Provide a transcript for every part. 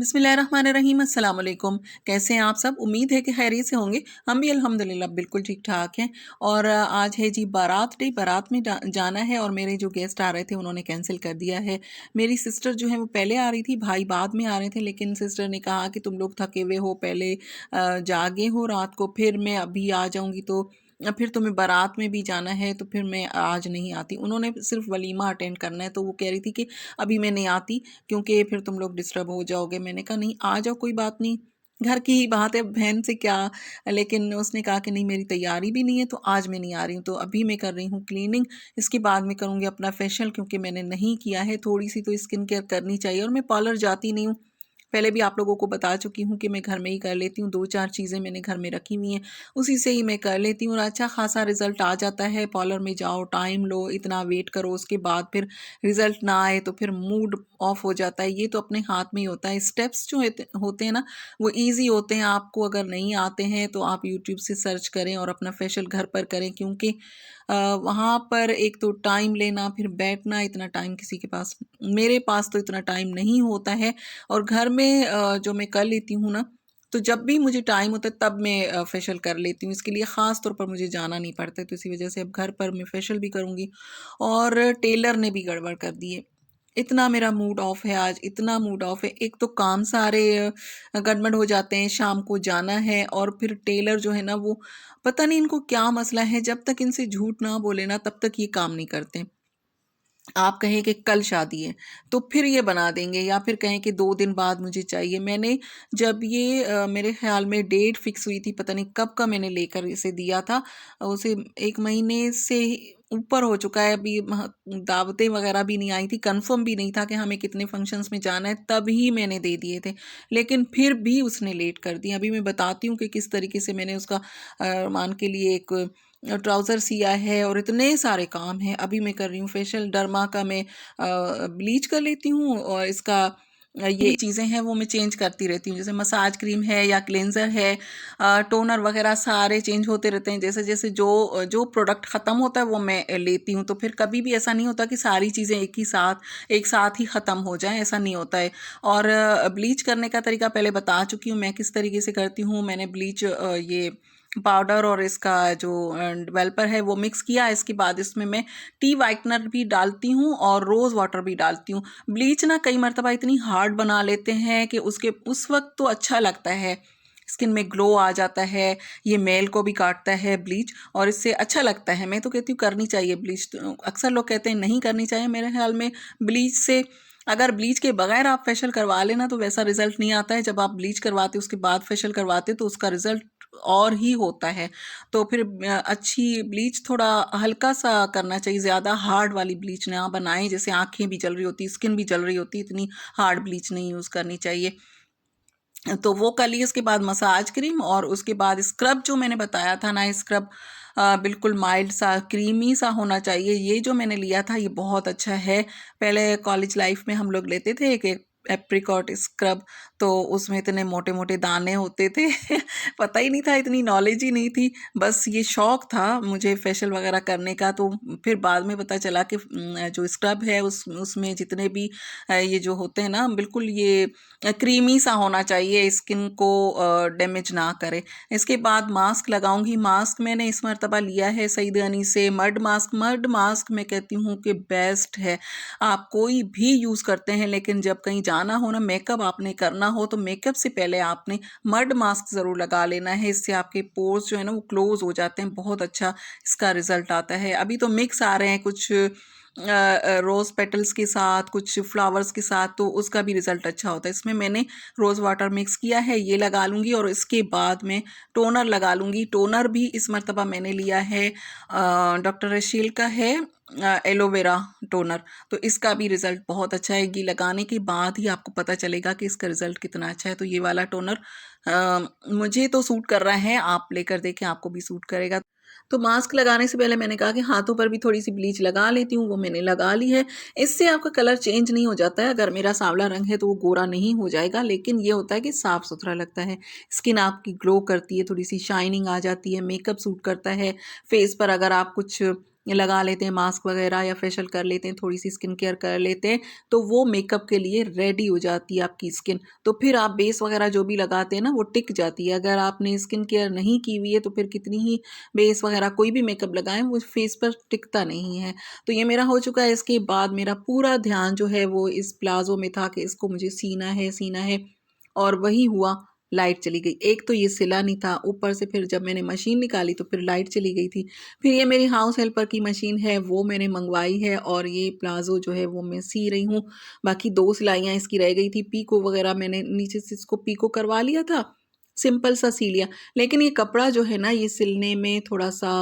बिस्मिल्लाहिर्रहमानिर्रहीम अस्सलाम वालेकुम। कैसे हैं आप सब? उम्मीद है कि खैरियत से होंगे। हम भी अल्हम्दुलिल्लाह बिल्कुल ठीक ठाक हैं। और आज है जी बारात डे। बारात में जाना है और मेरे जो गेस्ट आ रहे थे उन्होंने कैंसिल कर दिया है। मेरी सिस्टर जो है वो पहले आ रही थी, भाई बाद में आ रहे थे, लेकिन सिस्टर ने कहा कि तुम लोग थके हुए हो, पहले जागे हो रात को, फिर मैं अभी आ जाऊँगी तो फिर तुम्हें बारात में भी जाना है, तो फिर मैं आज नहीं आती। उन्होंने सिर्फ वलीमा अटेंड करना है, तो वो कह रही थी कि अभी मैं नहीं आती क्योंकि फिर तुम लोग डिस्टर्ब हो जाओगे। मैंने कहा नहीं, आ जाओ, कोई बात नहीं, घर की ही बात है, बहन से क्या। लेकिन उसने कहा कि नहीं, मेरी तैयारी भी नहीं है तो आज मैं नहीं आ रही हूँ। तो अभी मैं कर रही हूँ क्लीनिंग, इसके बाद मैं करूँगी अपना फेशियल, क्योंकि मैंने नहीं किया है। थोड़ी सी तो स्किन केयर करनी चाहिए, और मैं पार्लर जाती नहीं हूँ। पहले भी आप लोगों को बता चुकी हूँ कि मैं घर में ही कर लेती हूँ। 2-4 चीज़ें मैंने घर में रखी हुई हैं, उसी से ही मैं कर लेती हूँ और अच्छा खासा रिज़ल्ट आ जाता है। पार्लर में जाओ, टाइम लो, इतना वेट करो, उसके बाद फिर रिज़ल्ट ना आए तो फिर मूड ऑफ हो जाता है। ये तो अपने हाथ में ही होता है। स्टेप्स जो होते हैं ना, वो ईज़ी होते हैं। आपको अगर नहीं आते हैं तो आप यूट्यूब से सर्च करें और अपना फेशियल घर पर करें, क्योंकि वहाँ पर एक तो टाइम लेना, फिर बैठना, इतना टाइम किसी के पास, मेरे पास तो इतना टाइम नहीं होता है। और घर में जो मैं कर लेती हूँ ना, तो जब भी मुझे टाइम होता है तब मैं फेशियल कर लेती हूँ। इसके लिए ख़ास तौर पर मुझे जाना नहीं पड़ता है, तो इसी वजह से अब घर पर मैं फेशियल भी करूँगी। और टेलर ने भी गड़बड़ कर दी है। इतना मेरा मूड ऑफ है आज, इतना मूड ऑफ है। एक तो काम सारे गड़बड़ हो जाते हैं, शाम को जाना है, और फिर टेलर जो है ना वो पता नहीं इनको क्या मसला है, जब तक इनसे झूठ ना बोले ना तब तक ये काम नहीं करते। आप कहें कि कल शादी है तो फिर ये बना देंगे, या फिर कहें कि 2 दिन बाद मुझे चाहिए। मैंने जब ये मेरे ख़्याल में डेट फ़िक्स हुई थी, पता नहीं कब का मैंने लेकर इसे दिया था, उसे 1 महीने से ऊपर हो चुका है। अभी दावतें वग़ैरह भी नहीं आई थी, कन्फ़र्म भी नहीं था कि हमें कितने फंक्शंस में जाना है, तभी मैंने दे दिए थे। लेकिन फिर भी उसने लेट कर दिया। अभी मैं बताती हूँ कि किस तरीके से मैंने उसका मान के लिए एक ट्राउज़र सिया है, और इतने सारे काम हैं। अभी मैं कर रही हूँ फेशियल, डर्मा का मैं ब्लीच कर लेती हूँ, और इसका ये चीज़ें हैं वो मैं चेंज करती रहती हूँ। जैसे मसाज क्रीम है या क्लेंज़र है, टोनर वगैरह सारे चेंज होते रहते हैं। जैसे जैसे जो प्रोडक्ट ख़त्म होता है वो मैं लेती हूँ। तो फिर कभी भी ऐसा नहीं होता कि सारी चीज़ें एक साथ ही ख़त्म हो जाएँ, ऐसा नहीं होता है। और ब्लीच करने का तरीका पहले बता चुकी हूँ मैं किस तरीके से करती हूँ। मैंने ब्लीच ये पाउडर और इसका जो डेवलपर है वो मिक्स किया। इसके बाद इसमें मैं टी वाइटनर भी डालती हूँ और रोज़ वाटर भी डालती हूँ। ब्लीच ना कई मरतबा इतनी हार्ड बना लेते हैं कि उसके उस वक्त तो अच्छा लगता है, स्किन में ग्लो आ जाता है, ये मेल को भी काटता है ब्लीच, और इससे अच्छा लगता है। मैं तो कहती हूँ करनी चाहिए ब्लीच। तो अक्सर लोग कहते हैं नहीं करनी चाहिए। मेरे ख्याल में ब्लीच से, अगर ब्लीच के बगैर आप फेशियल करवा लेना तो वैसा रिजल्ट नहीं आता है। जब आप ब्लीच करवाते उसके बाद फेशियल करवाते तो उसका रिजल्ट और ही होता है। तो फिर अच्छी ब्लीच थोड़ा हल्का सा करना चाहिए, ज़्यादा हार्ड वाली ब्लीच ना बनाएं, जैसे आंखें भी जल रही होती, स्किन भी जल रही होती, इतनी हार्ड ब्लीच नहीं यूज़ करनी चाहिए। तो वो कर ली। उसके बाद मसाज क्रीम, और उसके बाद स्क्रब जो मैंने बताया था ना, स्क्रब बिल्कुल माइल्ड सा क्रीमी सा होना चाहिए। ये जो मैंने लिया था ये बहुत अच्छा है। पहले कॉलेज लाइफ में हम लोग लेते थे एक एप्रिकॉट स्क्रब, तो उसमें इतने मोटे मोटे दाने होते थे पता ही नहीं था, इतनी नॉलेज ही नहीं थी। बस ये शौक था मुझे फेशियल वगैरह करने का। तो फिर बाद में पता चला कि जो स्क्रब है उसमें जितने भी ये जो होते हैं ना, बिल्कुल ये क्रीमी सा होना चाहिए, स्किन को डैमेज ना करे। इसके बाद मास्क लगाऊंगी। मास्क मैंने इस मरतबा लिया है सईदनी से मड मास्क। मड मास्क मैं कहती हूँ कि बेस्ट है। आप कोई भी यूज़ करते हैं, लेकिन जब कहीं जाना हो ना, मेकअप आपने करना हो, तो मेकअप से पहले आपने मड मास्क ज़रूर लगा लेना है। इससे आपके पोर्स जो है ना वो क्लोज हो जाते हैं, बहुत अच्छा इसका रिज़ल्ट आता है। अभी तो मिक्स आ रहे हैं, कुछ रोज़ पेटल्स के साथ, कुछ फ्लावर्स के साथ, तो उसका भी रिज़ल्ट अच्छा होता है। इसमें मैंने रोज़ वाटर मिक्स किया है, ये लगा लूँगी, और इसके बाद मैं टोनर लगा लूँगी। टोनर भी इस मरतबा मैंने लिया है डॉक्टर रशील का है, एलोवेरा टोनर। तो इसका भी रिज़ल्ट बहुत अच्छा है। ये लगाने के बाद ही आपको पता चलेगा कि इसका रिज़ल्ट कितना अच्छा है। तो ये वाला टोनर मुझे तो सूट कर रहा है, आप लेकर देखें आपको भी सूट करेगा। तो मास्क लगाने से पहले मैंने कहा कि हाथों पर भी थोड़ी-सी ब्लीच लगा लेती हूँ, वो मैंने लगा ली है। इससे आपका कलर चेंज नहीं हो जाता है। अगर मेरा सांवला रंग है तो वो गोरा नहीं हो जाएगा, लेकिन ये होता है कि साफ-सुथरा लगता है। स्किन आपकी ग्लो करती है, थोड़ी-सी शाइनिंग आ जाती है, मेकअप सूट करता है। फेस पर अगर आप कुछ लगा लेते हैं मास्क वगैरह या फेशियल कर लेते हैं, थोड़ी सी स्किन केयर कर लेते हैं, तो वो मेकअप के लिए रेडी हो जाती है आपकी स्किन। तो फिर आप बेस वगैरह जो भी लगाते हैं ना वो टिक जाती है। अगर आपने स्किन केयर नहीं की हुई है तो फिर कितनी ही बेस वगैरह कोई भी मेकअप लगाएं वो फेस पर टिकता नहीं है। तो ये मेरा हो चुका है। इसके बाद मेरा पूरा ध्यान जो है वो इस प्लाजो में था कि इसको मुझे सीना है, और वही हुआ, लाइट चली गई। एक तो ये सिला नहीं था, ऊपर से फिर जब मैंने मशीन निकाली तो फिर लाइट चली गई थी। फिर ये मेरी हाउस हेल्पर की मशीन है, वो मैंने मंगवाई है और ये प्लाजो जो है वो मैं सी रही हूँ। बाकी 2 सिलाइयाँ इसकी रह गई थी, पीको वगैरह मैंने नीचे से इसको पीको करवा लिया था, सिंपल सा सी लिया। लेकिन ये कपड़ा जो है ना ये सिलने में थोड़ा सा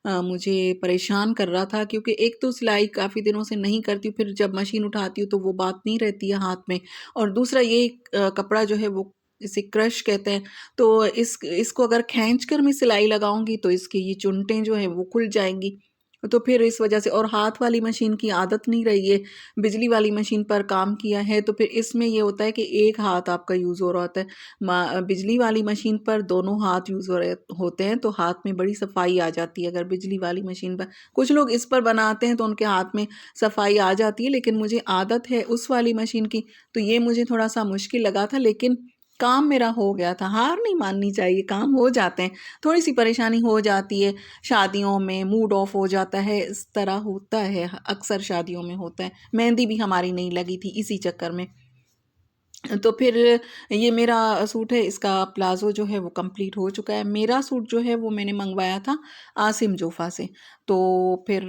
मुझे परेशान कर रहा था, क्योंकि एक तो सिलाई काफ़ी दिनों से नहीं करती हूँ, फिर जब मशीन उठाती हूँ तो वो बात नहीं रहती है हाथ में, और दूसरा ये कपड़ा जो है वो इसे क्रश कहते हैं। तो इसको अगर खींच कर मैं सिलाई लगाऊंगी तो इसकी ये चुनटें जो है वो खुल जाएंगी। तो फिर इस वजह से, और हाथ वाली मशीन की आदत नहीं रही है, बिजली वाली मशीन पर काम किया है, तो फिर इसमें ये होता है कि एक हाथ आपका यूज़ हो रहा होता है। बिजली वाली मशीन पर दोनों हाथ यूज़ हो रहे होते हैं, तो हाथ में बड़ी सफाई आ जाती है। अगर बिजली वाली मशीन पर कुछ लोग इस पर बनाते हैं तो उनके हाथ में सफाई आ जाती है, लेकिन मुझे आदत है उस वाली मशीन की, तो ये मुझे थोड़ा सा मुश्किल लगा था, लेकिन काम मेरा हो गया था। हार नहीं माननी चाहिए, काम हो जाते हैं। थोड़ी सी परेशानी हो जाती है, शादियों में मूड ऑफ हो जाता है, इस तरह होता है, अक्सर शादियों में होता है। मेहंदी भी हमारी नहीं लगी थी इसी चक्कर में। तो फिर ये मेरा सूट है, इसका प्लाज़ो जो है वो कंप्लीट हो चुका है। मेरा सूट जो है वो मैंने मंगवाया था आसिम जोफ़ा से। तो फिर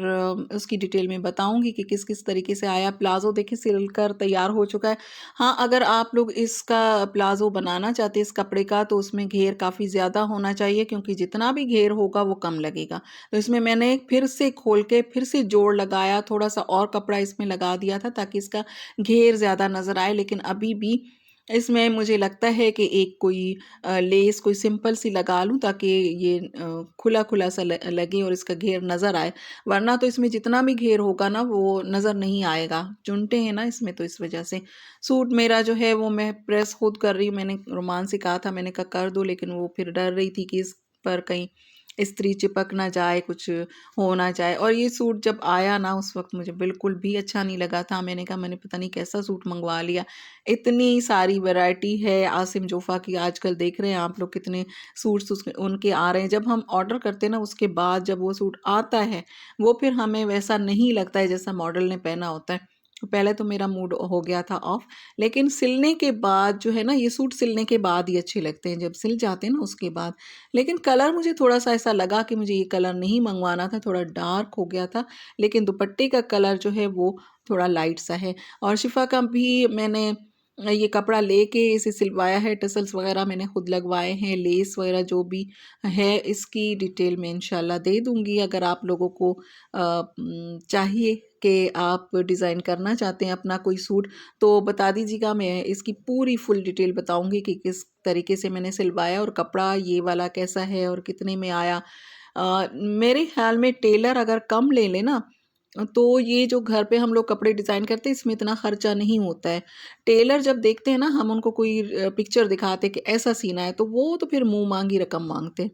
उसकी डिटेल में बताऊँगी कि किस-किस तरीके से आया। प्लाज़ो देखिए सिल कर तैयार हो चुका है। हाँ, अगर आप लोग इसका प्लाज़ो बनाना चाहते हैं इस कपड़े का, तो उसमें घेर काफ़ी ज़्यादा होना चाहिए, क्योंकि जितना भी घेर होगा वो कम लगेगा। तो इसमें मैंने फिर से खोल के फिर से जोड़ लगाया, थोड़ा-सा और कपड़ा इसमें लगा दिया था ताकि इसका घेर ज़्यादा नज़र आए। लेकिन अभी भी इसमें मुझे लगता है कि एक कोई लेस कोई सिंपल सी लगा लूँ, ताकि ये खुला-खुला सा लगे और इसका घेर नज़र आए। वरना तो इसमें जितना भी घेर होगा ना वो नज़र नहीं आएगा। चुनटे हैं ना इसमें, तो इस वज़ह से। सूट मेरा जो है वो मैं प्रेस खुद कर रही हूँ। मैंने रुमान से कहा था, मैंने कहा कर दो, लेकिन वो फिर डर रही थी कि इस पर कहीं इस्त्री चिपक ना जाए, कुछ हो ना जाए। और ये सूट जब आया ना उस वक़्त मुझे बिल्कुल भी अच्छा नहीं लगा था। मैंने कहा मैंने पता नहीं कैसा सूट मँगवा लिया। इतनी सारी वैरायटी है आसिम जोफ़ा की, आजकल देख रहे हैं आप लोग कितने सूट्स उसके उनके आ रहे हैं। जब हम ऑर्डर करते हैं ना उसके बाद जब वो सूट आता है, वो फिर हमें वैसा नहीं लगता है जैसा मॉडल ने पहना होता है। पहले तो मेरा मूड हो गया था ऑफ, लेकिन सिलने के बाद जो है ना, ये सूट सिलने के बाद ही अच्छे लगते हैं, जब सिल जाते हैं ना उसके बाद। लेकिन कलर मुझे थोड़ा-सा ऐसा लगा कि मुझे ये कलर नहीं मँगवाना था, थोड़ा डार्क हो गया था। लेकिन दुपट्टे का कलर जो है वो थोड़ा लाइट सा है। और शिफा का भी मैंने ये कपड़ा लेके इसे सिलवाया है, टसल्स वगैरह मैंने खुद लगवाए हैं, लेस वगैरह जो भी है इसकी डिटेल मैं इंशाल्लाह दे दूँगी। अगर आप लोगों को चाहिए कि आप डिज़ाइन करना चाहते हैं अपना कोई सूट, तो बता दीजिएगा, मैं इसकी पूरी फुल डिटेल बताऊँगी कि किस तरीके से मैंने सिलवाया और कपड़ा ये वाला कैसा है और कितने में आया। मेरे ख़्याल में टेलर अगर कम ले ले ना, तो ये जो घर पे हम लोग कपड़े डिज़ाइन करते हैं इसमें इतना खर्चा नहीं होता है। टेलर जब देखते हैं ना, हम उनको कोई पिक्चर दिखाते हैं कि ऐसा सीना है, तो वो तो फिर मुँह मांगी रकम माँगते हैं।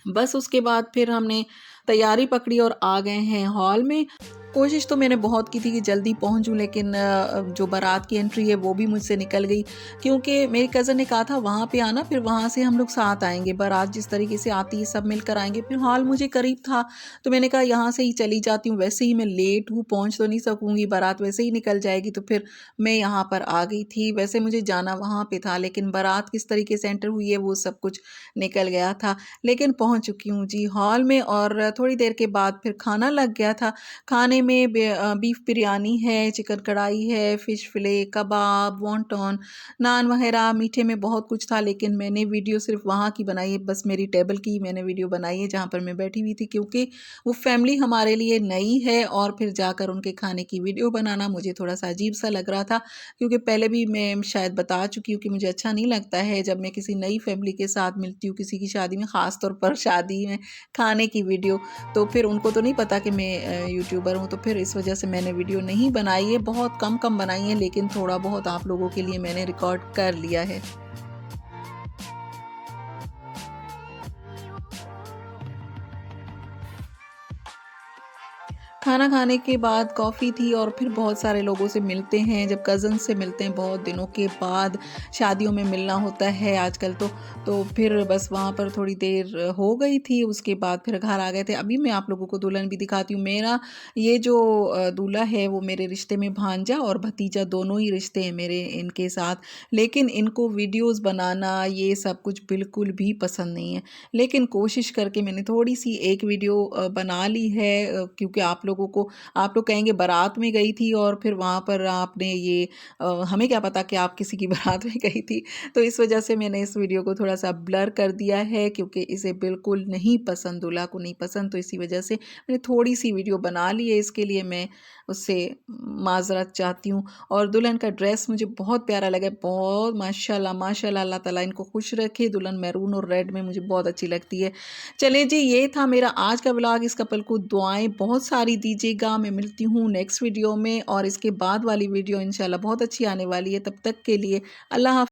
बस उसके बाद फिर हमने तैयारी पकड़ी और आ गए हैं हॉल में। कोशिश तो मैंने बहुत की थी कि जल्दी पहुंचूं, लेकिन जो बारात की एंट्री है वो भी मुझसे निकल गई, क्योंकि मेरी कज़न ने कहा था वहाँ पे आना, फिर वहाँ से हम लोग साथ आएंगे। बारात जिस तरीके से आती है सब मिलकर आएंगे। फिर हॉल मुझे करीब था, तो मैंने कहा यहाँ से ही चली जाती हूँ, वैसे ही मैं लेट हूँ, पहुँच तो नहीं सकूँगी, बारात वैसे ही निकल जाएगी। तो फिर मैं यहाँ पर आ गई थी। वैसे मुझे जाना वहाँ पे था, लेकिन बारात किस तरीके से एंटर हुई है वो सब कुछ निकल गया था। लेकिन पहुँच चुकी हूँ जी हॉल में, और थोड़ी देर के बाद फिर खाना लग गया था। खाने में बीफ बिरयानी है, चिकन कढ़ाई है, फ़िश फ़िले, कबाब, वॉन्टॉन, नान वग़ैरह, मीठे में बहुत कुछ था। लेकिन मैंने वीडियो सिर्फ़ वहाँ की बनाई है, बस मेरी टेबल की ही मैंने वीडियो बनाई है जहाँ पर मैं बैठी हुई थी, क्योंकि वो फ़ैमिली हमारे लिए नई है और फिर जाकर उनके खाने की वीडियो बनाना मुझे थोड़ा-सा अजीब-सा लग रहा था। क्योंकि पहले भी मैं शायद बता चुकी हूँ कि मुझे अच्छा नहीं लगता है जब मैं किसी नई फ़ैमिली के साथ मिलती हूँ किसी की शादी में, ख़ास तौर पर शादी में खाने की वीडियो। तो फिर उनको तो नहीं पता कि मैं यूट्यूबर हूँ, तो फिर इस वजह से मैंने वीडियो नहीं बनाई है, बहुत कम बनाई है, लेकिन थोड़ा बहुत आप लोगों के लिए मैंने रिकॉर्ड कर लिया है। खाना खाने के बाद कॉफ़ी थी और फिर बहुत सारे लोगों से मिलते हैं, जब कज़न से मिलते हैं बहुत दिनों के बाद, शादियों में मिलना होता है आजकल तो फिर बस वहाँ पर थोड़ी देर हो गई थी, उसके बाद फिर घर आ गए थे। अभी मैं आप लोगों को दुल्हन भी दिखाती हूँ। मेरा ये जो दूल्हा है वो मेरे रिश्ते में भांजा और भतीजा दोनों ही रिश्ते हैं मेरे इनके साथ, लेकिन इनको वीडियोज़ बनाना ये सब कुछ बिल्कुल भी पसंद नहीं है। लेकिन कोशिश करके मैंने थोड़ी-सी एक वीडियो बना ली है, क्योंकि आप लोग कहेंगे बारात में गई थी और फिर वहाँ पर आपने ये हमें क्या पता कि आप किसी की बारात में गई थी। तो इस वजह से मैंने इस वीडियो को थोड़ा-सा ब्लर कर दिया है, क्योंकि इसे बिल्कुल नहीं पसंद, दूल्हा को नहीं पसंद, तो इसी वजह से मैंने थोड़ी-सी वीडियो बना ली है। इसके लिए मैं उससे माज़रत चाहती हूँ। और दुल्हन का ड्रेस मुझे बहुत प्यारा लगा, बहुत माशाल्लाह माशाल्लाह, अल्लाह ताला इनको खुश रखे। दुल्हन मैरून और रेड में मुझे बहुत अच्छी लगती है। चलिए जी, ये था मेरा आज का व्लॉग। इस कपल को दुआएँ बहुत सारी दीजिएगा। मैं मिलती हूँ नेक्स्ट वीडियो में, और इसके बाद वाली वीडियो इंशाल्लाह बहुत अच्छी आने वाली है। तब तक के लिए अल्लाह हाफ़िज़।